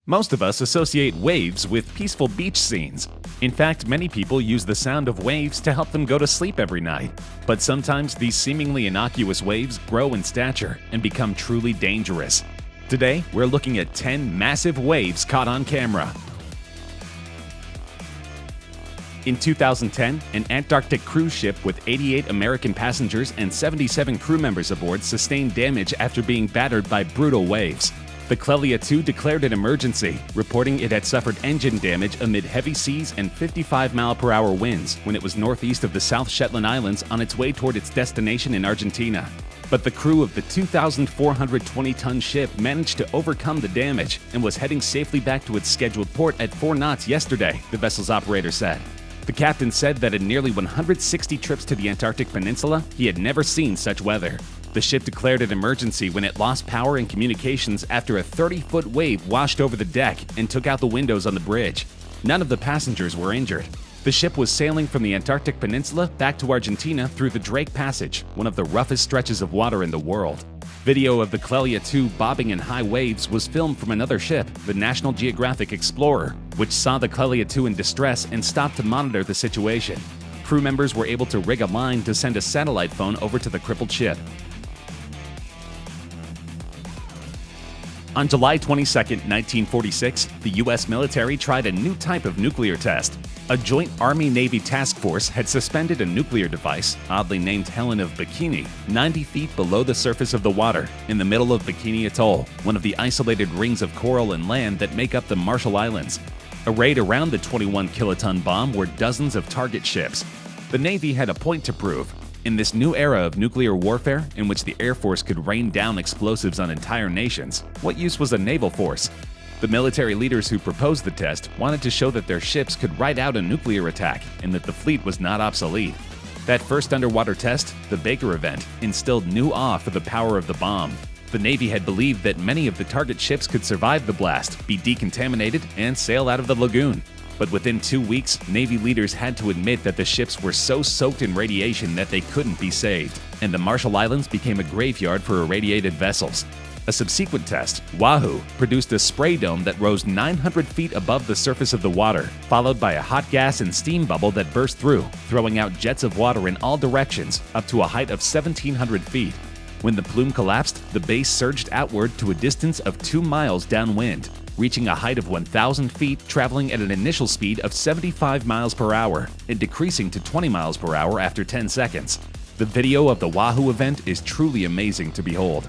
Most of us associate waves with peaceful beach scenes. In fact, many people use the sound of waves to help them go to sleep every night. But sometimes these seemingly innocuous waves grow in stature and become truly dangerous. Today, we're looking at 10 massive waves caught on camera. In 2010, an Antarctic cruise ship with 88 American passengers and 77 crew members aboard sustained damage after being battered by brutal waves. The Clelia II declared an emergency, reporting it had suffered engine damage amid heavy seas and 55-mile-per-hour winds when it was northeast of the South Shetland Islands on its way toward its destination in Argentina. But the crew of the 2,420-ton ship managed to overcome the damage and was heading safely back to its scheduled port at 4 knots yesterday, the vessel's operator said. The captain said that in nearly 160 trips to the Antarctic Peninsula, he had never seen such weather. The ship declared an emergency when it lost power and communications after a 30-foot wave washed over the deck and took out the windows on the bridge. None of the passengers were injured. The ship was sailing from the Antarctic Peninsula back to Argentina through the Drake Passage, one of the roughest stretches of water in the world. Video of the Clelia II bobbing in high waves was filmed from another ship, the National Geographic Explorer, which saw the Clelia II in distress and stopped to monitor the situation. Crew members were able to rig a line to send a satellite phone over to the crippled ship. On July 22, 1946, the U.S. military tried a new type of nuclear test. A joint Army-Navy task force had suspended a nuclear device, oddly named Helen of Bikini, 90 feet below the surface of the water, in the middle of Bikini Atoll, one of the isolated rings of coral and land that make up the Marshall Islands. Arrayed around the 21-kiloton bomb were dozens of target ships. The Navy had a point to prove. In this new era of nuclear warfare, in which the Air Force could rain down explosives on entire nations, what use was a naval force? The military leaders who proposed the test wanted to show that their ships could ride out a nuclear attack and that the fleet was not obsolete. That first underwater test, the Baker event, instilled new awe for the power of the bomb. The Navy had believed that many of the target ships could survive the blast, be decontaminated, and sail out of the lagoon. But within 2 weeks, Navy leaders had to admit that the ships were so soaked in radiation that they couldn't be saved, and the Marshall Islands became a graveyard for irradiated vessels. A subsequent test, Wahoo, produced a spray dome that rose 900 feet above the surface of the water, followed by a hot gas and steam bubble that burst through, throwing out jets of water in all directions, up to a height of 1,700 feet. When the plume collapsed, the base surged outward to a distance of 2 miles downwind, reaching a height of 1,000 feet, traveling at an initial speed of 75 miles per hour and decreasing to 20 miles per hour after 10 seconds. The video of the Wahoo event is truly amazing to behold.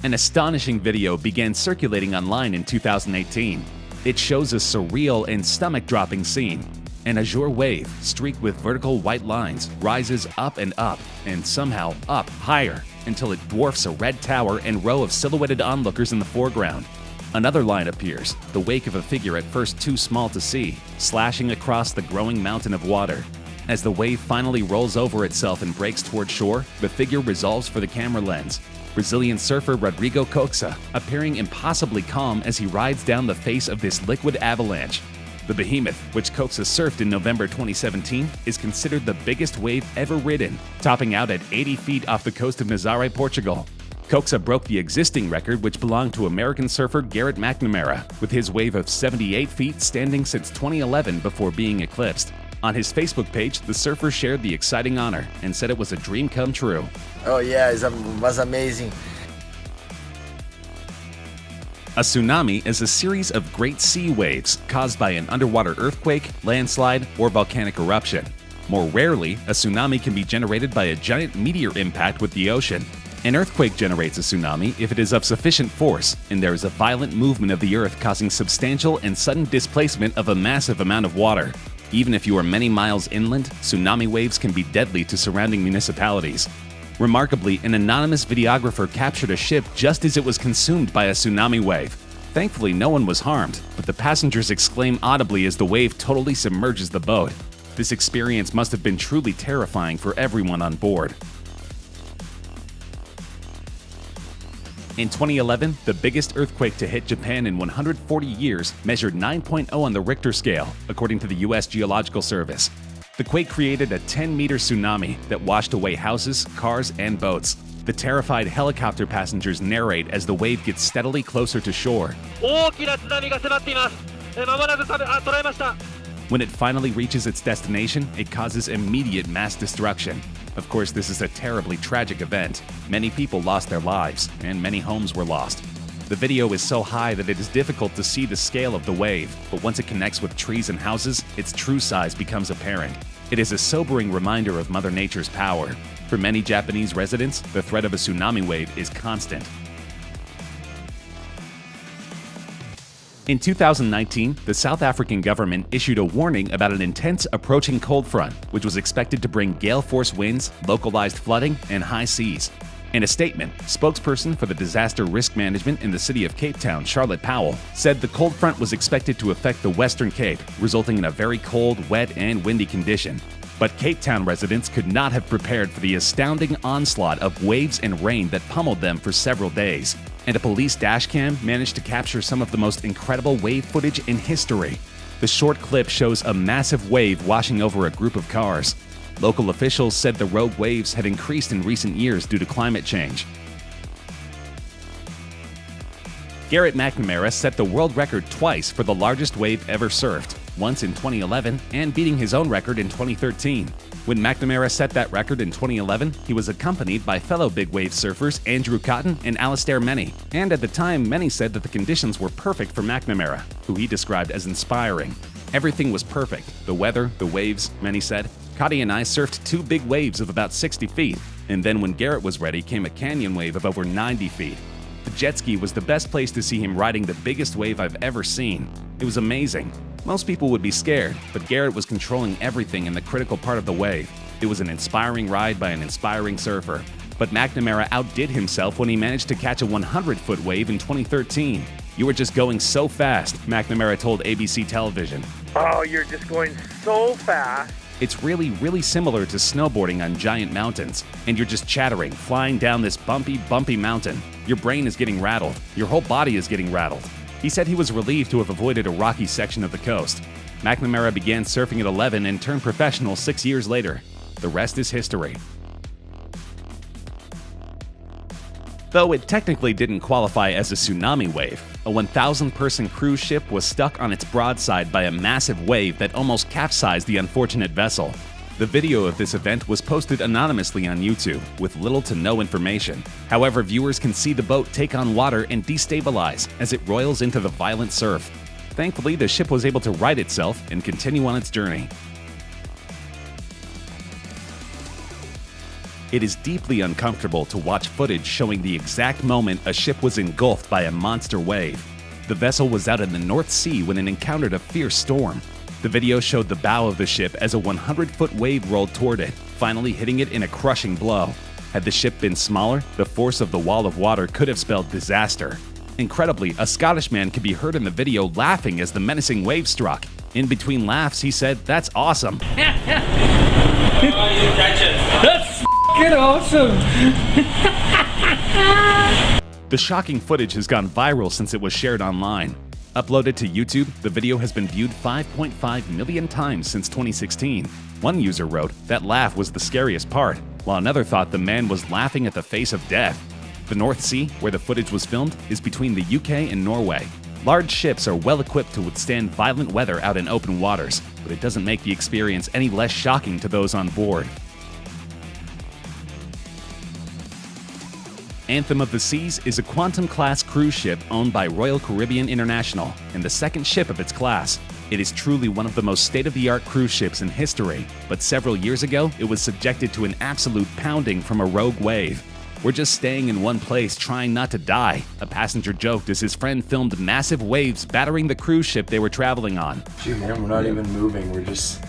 An astonishing video began circulating online in 2018. It shows a surreal and stomach-dropping scene. An azure wave, streaked with vertical white lines, rises up, and somehow up higher, until it dwarfs a red tower and row of silhouetted onlookers in the foreground. Another line appears, the wake of a figure at first too small to see, slashing across the growing mountain of water. As the wave finally rolls over itself and breaks toward shore, the figure resolves for the camera lens. Brazilian surfer Rodrigo Coxa, appearing impossibly calm as he rides down the face of this liquid avalanche. The behemoth, which Coxa surfed in November 2017, is considered the biggest wave ever ridden, topping out at 80 feet off the coast of Nazaré, Portugal. Coxa broke the existing record, which belonged to American surfer Garrett McNamara, with his wave of 78 feet standing since 2011 before being eclipsed. On his Facebook page, the surfer shared the exciting honor and said it was a dream come true. Oh yeah, it was amazing. A tsunami is a series of great sea waves caused by an underwater earthquake, landslide, or volcanic eruption. More rarely, a tsunami can be generated by a giant meteor impact with the ocean. An earthquake generates a tsunami if it is of sufficient force and there is a violent movement of the earth causing substantial and sudden displacement of a massive amount of water. Even if you are many miles inland, tsunami waves can be deadly to surrounding municipalities. Remarkably, an anonymous videographer captured a ship just as it was consumed by a tsunami wave. Thankfully, no one was harmed, but the passengers exclaim audibly as the wave totally submerges the boat. This experience must have been truly terrifying for everyone on board. In 2011, the biggest earthquake to hit Japan in 140 years measured 9.0 on the Richter scale, according to the U.S. Geological Service. The quake created a 10-meter tsunami that washed away houses, cars, and boats. The terrified helicopter passengers narrate as the wave gets steadily closer to shore. 大きな津波が迫っています。間もなく捉えました。 When it finally reaches its destination, it causes immediate mass destruction. Of course, this is a terribly tragic event. Many people lost their lives, and many homes were lost. The video is so high that it is difficult to see the scale of the wave, but once it connects with trees and houses, its true size becomes apparent. It is a sobering reminder of Mother Nature's power. For many Japanese residents, the threat of a tsunami wave is constant. In 2019, the South African government issued a warning about an intense approaching cold front, which was expected to bring gale-force winds, localized flooding, and high seas. In a statement, spokesperson for the Disaster Risk Management in the city of Cape Town, Charlotte Powell, said the cold front was expected to affect the Western Cape, resulting in a very cold, wet, and windy condition. But Cape Town residents could not have prepared for the astounding onslaught of waves and rain that pummeled them for several days. And a police dashcam managed to capture some of the most incredible wave footage in history. The short clip shows a massive wave washing over a group of cars. Local officials said the rogue waves had increased in recent years due to climate change. Garrett McNamara set the world record twice for the largest wave ever surfed, once in 2011 and beating his own record in 2013. When McNamara set that record in 2011, he was accompanied by fellow big wave surfers Andrew Cotton and Alastair Menny, and at the time Menny said that the conditions were perfect for McNamara, who he described as inspiring. Everything was perfect, the weather, the waves, Menny said. Cotty and I surfed two big waves of about 60 feet, and then when Garrett was ready came a canyon wave of over 90 feet. The jet ski was the best place to see him riding the biggest wave I've ever seen. It was amazing. Most people would be scared, but Garrett was controlling everything in the critical part of the wave. It was an inspiring ride by an inspiring surfer. But McNamara outdid himself when he managed to catch a 100-foot wave in 2013. "You were just going so fast," McNamara told ABC Television. Oh, you're just going so fast. It's really similar to snowboarding on giant mountains, and you're just chattering, flying down this bumpy mountain. Your brain is getting rattled. Your whole body is getting rattled. He said he was relieved to have avoided a rocky section of the coast. McNamara began surfing at 11 and turned professional 6 years later. The rest is history. Though it technically didn't qualify as a tsunami wave, a 1,000-person cruise ship was stuck on its broadside by a massive wave that almost capsized the unfortunate vessel. The video of this event was posted anonymously on YouTube, with little to no information. However, viewers can see the boat take on water and destabilize as it roils into the violent surf. Thankfully, the ship was able to right itself and continue on its journey. It is deeply uncomfortable to watch footage showing the exact moment a ship was engulfed by a monster wave. The vessel was out in the North Sea when it encountered a fierce storm. The video showed the bow of the ship as a 100-foot wave rolled toward it, finally hitting it in a crushing blow. Had the ship been smaller, the force of the wall of water could have spelled disaster. Incredibly, a Scottish man could be heard in the video laughing as the menacing wave struck. In between laughs, he said, "That's awesome." That's f***ing awesome. The shocking footage has gone viral since it was shared online. Uploaded to YouTube, the video has been viewed 5.5 million times since 2016. One user wrote, "That laugh was the scariest part," while another thought the man was laughing at the face of death. The North Sea, where the footage was filmed, is between the UK and Norway. Large ships are well equipped to withstand violent weather out in open waters, but it doesn't make the experience any less shocking to those on board. Anthem of the Seas is a Quantum-class cruise ship owned by Royal Caribbean International and the second ship of its class. It is truly one of the most state-of-the-art cruise ships in history, but several years ago, it was subjected to an absolute pounding from a rogue wave. "We're just staying in one place trying not to die," a passenger joked as his friend filmed massive waves battering the cruise ship they were traveling on. Shoot, man, we're not even moving. We're just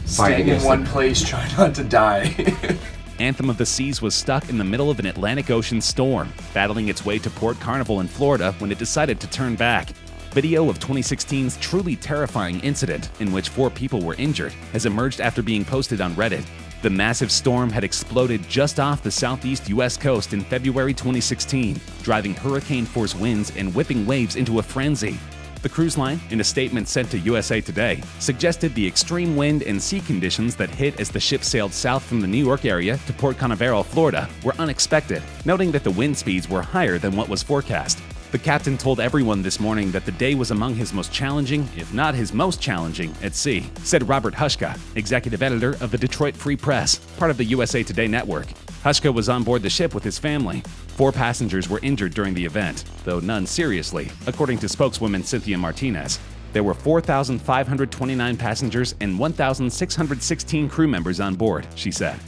Staying in one place, trying not to die. Anthem of the Seas was stuck in the middle of an Atlantic Ocean storm, battling its way to Port Carnival in Florida when it decided to turn back. Video of 2016's truly terrifying incident, in which 4 people were injured, has emerged after being posted on Reddit. The massive storm had exploded just off the southeast U.S. coast in February 2016, driving hurricane-force winds and whipping waves into a frenzy. The cruise line, in a statement sent to USA Today, suggested the extreme wind and sea conditions that hit as the ship sailed south from the New York area to Port Canaveral, Florida, were unexpected, noting that the wind speeds were higher than what was forecast. The captain told everyone this morning that the day was among his most challenging, if not his most challenging, at sea, said Robert Hushka, executive editor of the Detroit Free Press, part of the USA Today network. Hushka was on board the ship with his family. 4 passengers were injured during the event, though none seriously, according to spokeswoman Cynthia Martinez. There were 4,529 passengers and 1,616 crew members on board, she said.